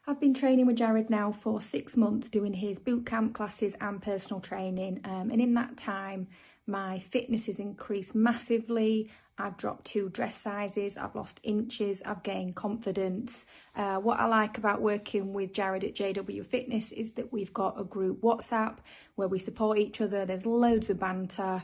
I've been training with Jared now for 6 months, doing his bootcamp classes and personal training, and in that time my fitness has increased massively. I've dropped 2 dress sizes, I've lost inches, I've gained confidence. What I like about working with Jared at Jwfitness is that we've got a group WhatsApp where we support each other. There's loads of banter.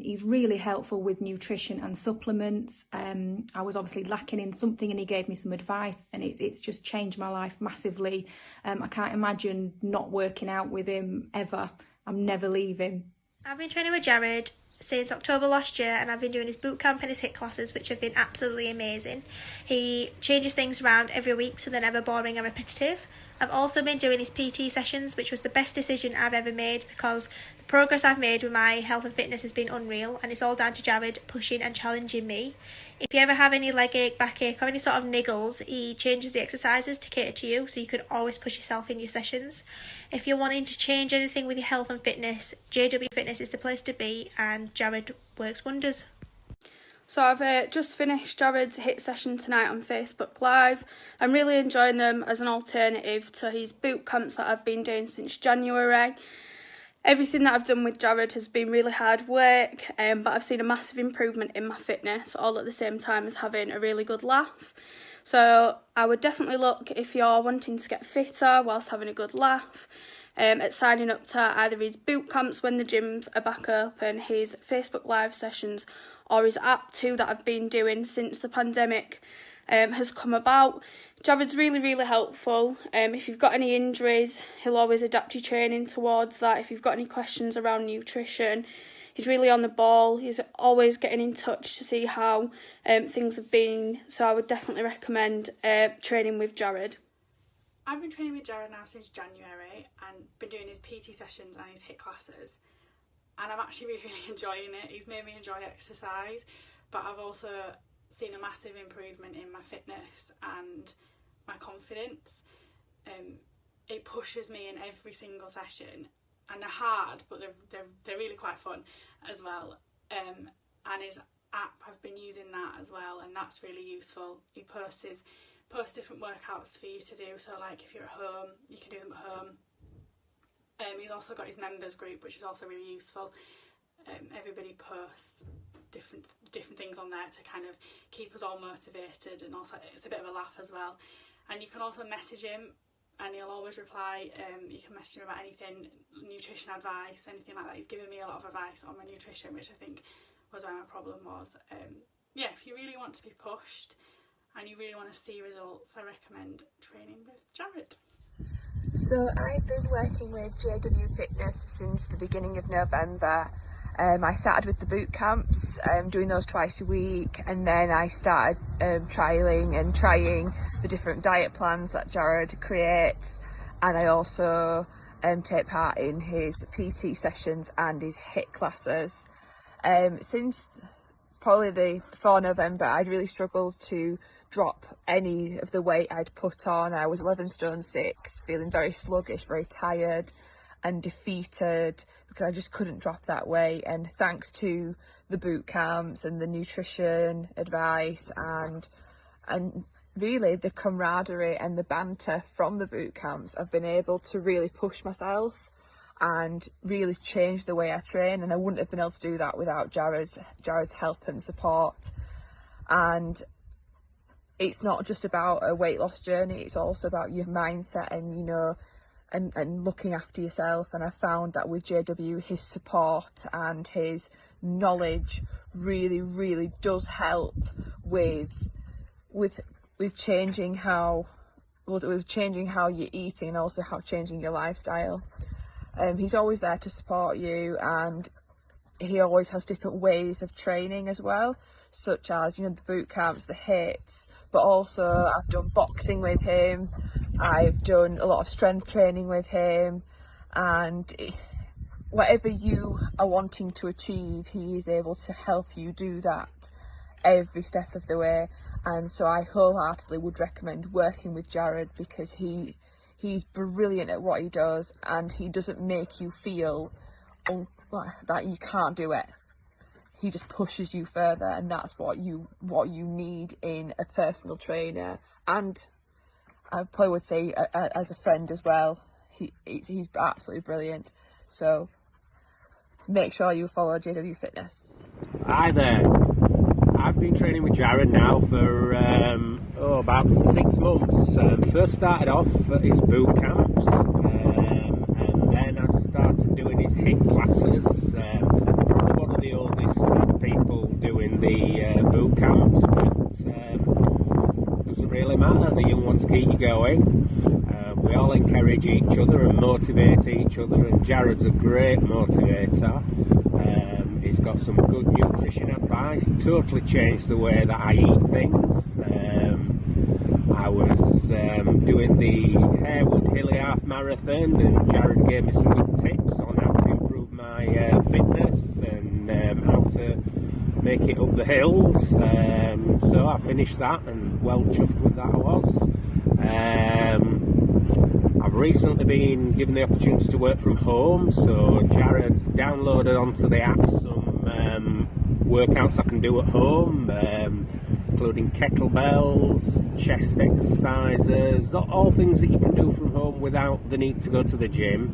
He's really helpful with nutrition and supplements. I was obviously lacking in something and he gave me some advice, and it's just changed my life massively. I can't imagine not working out with him ever. I'm never leaving. I've been training with Jared since October last year, and I've been doing his boot camp and his HIIT classes, which have been absolutely amazing. He changes things around every week so they're never boring and repetitive. I've also been doing his PT sessions, which was the best decision I've ever made, because the progress I've made with my health and fitness has been unreal, and it's all down to Jared pushing and challenging me. If you ever have any leg ache, backache or any sort of niggles, he changes the exercises to cater to you, so you can always push yourself in your sessions. If you're wanting to change anything with your health and fitness, Jwfitness is the place to be, and Jared works wonders. So I've just finished Jared's HIIT session tonight on Facebook Live. I'm really enjoying them as an alternative to his boot camps that I've been doing since January. Everything that I've done with Jared has been really hard work, but I've seen a massive improvement in my fitness, all at the same time as having a really good laugh. So I would definitely look, if you're wanting to get fitter whilst having a good laugh, at signing up to either his boot camps when the gyms are back open, his Facebook Live sessions, or his app too that I've been doing since the pandemic has come about. Jared's really helpful. If you've got any injuries, he'll always adapt your training towards that. If you've got any questions around nutrition, he's really on the ball. He's always getting in touch to see how things have been. So I would definitely recommend training with Jared. I've been training with Jared now since January and been doing his PT sessions and his HIIT classes, and I'm actually really enjoying it. He's made me enjoy exercise, but I've also seen a massive improvement in my fitness and my confidence. It pushes me in every single session, and they're hard, but they're really quite fun as well. And his app, I've been using that as well, and that's really useful. He posts different workouts for you to do, so like if you're at home, you can do them at home. He's also got his members group, which is also really useful. Everybody posts different things on there to kind of keep us all motivated, and also it's a bit of a laugh as well. And you can also message him and he'll always reply. You can message him about anything, nutrition advice, anything like that. He's given me a lot of advice on my nutrition, which I think was where my problem was. Yeah, if you really want to be pushed and you really want to see results, I recommend training with Jared. So I've been working with Jwfitness since the beginning of November. I started with the boot camps, doing those twice a week, and then I started trialling and trying the different diet plans that Jared creates, and I also take part in his PT sessions and his HIIT classes. Since probably before November, I'd really struggled to drop any of the weight I'd put on. I was 11 stone 6, feeling very sluggish, very tired and defeated because I just couldn't drop that weight. And thanks to the boot camps and the nutrition advice and really the camaraderie and the banter from the boot camps, I've been able to really push myself and really change the way I train, and I wouldn't have been able to do that without Jared's help and support. And it's not just about a weight loss journey, it's also about your mindset and, you know, and looking after yourself. And I found that with JW, his support and his knowledge really does help with changing how you're eating, and also how changing your lifestyle. He's always there to support you, and he always has different ways of training as well, such as, you know, the boot camps, the HIITs, but also I've done boxing with him, I've done a lot of strength training with him, and whatever you are wanting to achieve, he is able to help you do that every step of the way. And so I wholeheartedly would recommend working with Jared, because he's brilliant at what he does, and he doesn't make you feel that you can't do it. He just pushes you further, and that's what you need in a personal trainer and I probably would say as a friend as well. He's absolutely brilliant. So make sure you follow JW Fitness. Hi there. I've been training with Jared now for about 6 months. First started off at his boot camps, and then I started doing his HIIT classes. Probably one of the oldest people doing the boot camps, but doesn't really matter. The young ones keep you going. We all encourage each other and motivate each other, and Jared's a great motivator. He's got some good nutrition advice, totally changed the way that I eat things. I was doing the Harewood Hilly Half Marathon, and Jared gave me some good tips on how to improve my fitness and how to make it up the hills. So I finished that, and well chuffed with that I was. I've recently been given the opportunity to work from home, so Jared's downloaded onto the app some workouts I can do at home, including kettlebells, chest exercises, all things that you can do from home without the need to go to the gym.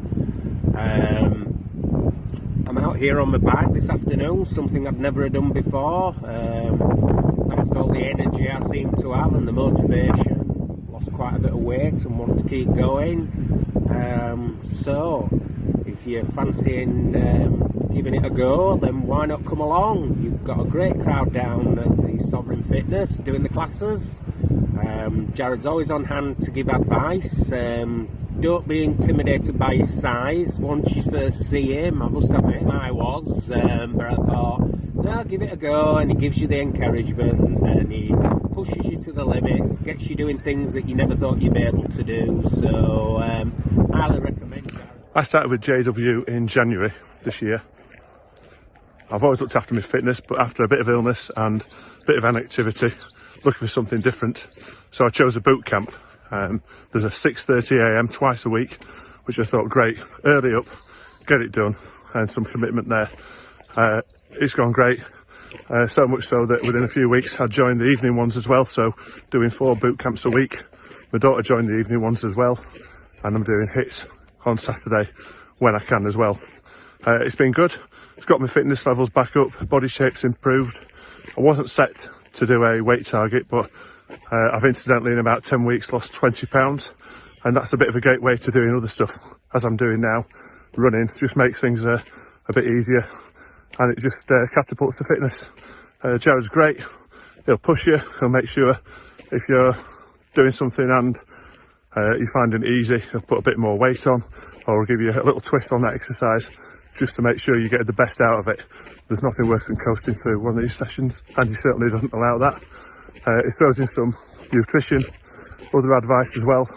I'm out here on my bike this afternoon, something I've never done before. Thanks to all the energy I seem to have and the motivation. Lost quite a bit of weight and want to keep going. So if you're fancying giving it a go, then why not come along? You've got a great crowd down at the Sovereign Fitness doing the classes. Jared's always on hand to give advice. Don't be intimidated by his size. Once you first see him, I must admit I was, but I thought, no, give it a go, and he gives you the encouragement and he pushes you to the limits, gets you doing things that you never thought you'd be able to do. So highly recommend Jared. I started with JW in January this year. I've always looked after my fitness, but after a bit of illness and a bit of inactivity, looking for something different, so I chose a boot camp. There's a 6:30 a.m. twice a week, which I thought, great, early up, get it done, and some commitment there. It's gone great, so much so that within a few weeks I joined the evening ones as well, so doing 4 boot camps a week. My daughter joined the evening ones as well, and I'm doing HIITs on Saturday when I can as well. It's been good. It's got my fitness levels back up, body shape's improved. I wasn't set to do a weight target, but I've incidentally in about 10 weeks lost 20 pounds, and that's a bit of a gateway to doing other stuff as I'm doing now. Running just makes things a bit easier, and it just catapults the fitness. Jared's great. He'll push you, he'll make sure if you're doing something and you find it easy, he'll put a bit more weight on, or he'll give you a little twist on that exercise just to make sure you get the best out of it. There's nothing worse than coasting through one of these sessions, and he certainly doesn't allow that. He throws in some nutrition, other advice as well,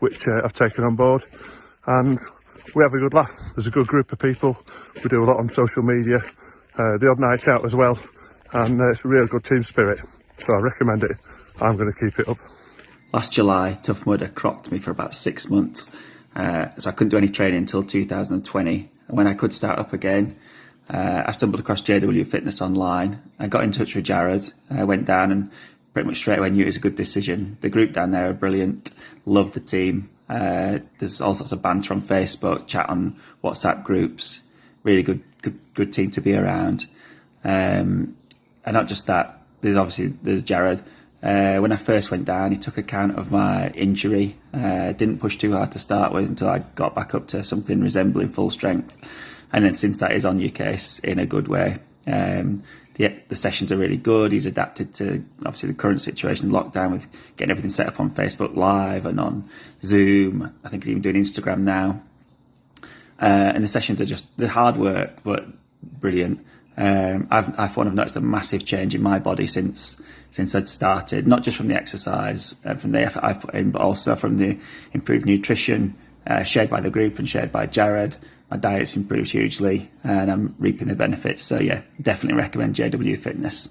which I've taken on board, and we have a good laugh. There's a good group of people. We do a lot on social media, the odd night out as well, and it's a real good team spirit, so I recommend it. I'm going to keep it up. Last July, Tough Mudder cropped me for about 6 months, so I couldn't do any training until 2020. And when I could start up again, I stumbled across JW Fitness online. I got in touch with Jared. I went down and pretty much straight away knew it was a good decision. The group down there are brilliant. Love the team. There's all sorts of banter on Facebook, chat on WhatsApp groups. Really good team to be around. And not just that, there's Jared. When I first went down, he took account of my injury. Didn't push too hard to start with until I got back up to something resembling full strength. And then since that, he's on your case in a good way. The sessions are really good. He's adapted to obviously the current situation, lockdown, with getting everything set up on Facebook Live and on Zoom. I think he's even doing Instagram now. And the sessions are just the hard work, but brilliant. I thought I've noticed a massive change in my body since I'd started, not just from the exercise, from the effort I've put in, but also from the improved nutrition shared by the group and shared by Jared. My diet's improved hugely and I'm reaping the benefits. So yeah, definitely recommend JW Fitness.